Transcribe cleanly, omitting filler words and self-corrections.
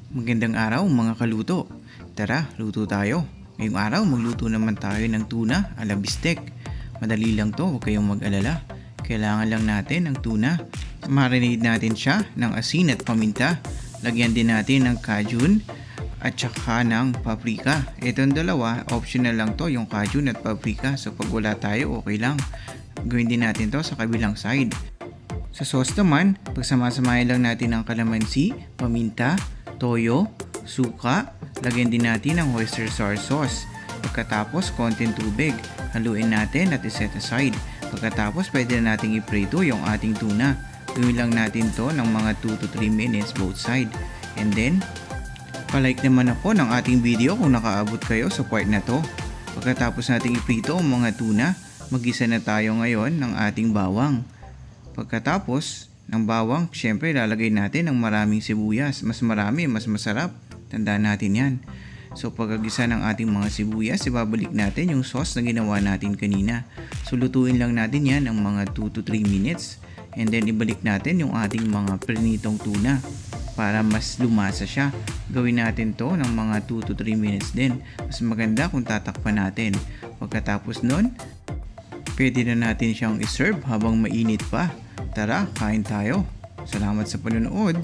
Magandang araw mga kaluto. Tara, luto tayo. Ngayong araw magluto naman tayo ng tuna ala bistek. Madali lang to, huwag kayong mag-alala. Kailangan lang natin ng tuna. Marinate natin siya ng asin at paminta. Lagyan din natin ng cajun at saka ng paprika. Itong dalawa, optional lang to, yung cajun at paprika. So pag wala tayo, okay lang. Gawin din natin to sa kabilang side. Sa sauce naman, pagsamasamahin lang natin ng kalamansi, paminta, toyo, suka, lagyan din natin ng oyster sour sauce. Pagkatapos, konting tubig. Haluin natin at iset aside. Pagkatapos, pwede na nating iprito yung ating tuna. Gawin lang natin to ng mga 2 to 3 minutes both side. And then, palike naman ako ng ating video kung nakaabot kayo sa part na to. Pagkatapos nating iprito ang mga tuna, mag-isa na tayo ngayon ng ating bawang. Pagkatapos ng bawang, syempre lalagay natin ng maraming sibuyas. Mas marami, mas masarap. Tandaan natin yan. So pagkagisa ng ating mga sibuyas, ibabalik natin yung sauce na ginawa natin kanina. So lutuin lang natin yan ng mga 2 to 3 minutes. And then ibalik natin yung ating mga prinitong tuna para mas lumasa siya. Gawin natin to ng mga 2 to 3 minutes din. Mas maganda kung tatakpan natin. Pagkatapos nun, pwede na natin siyang iserve habang mainit pa. Tara, kain tayo. Salamat sa panonood.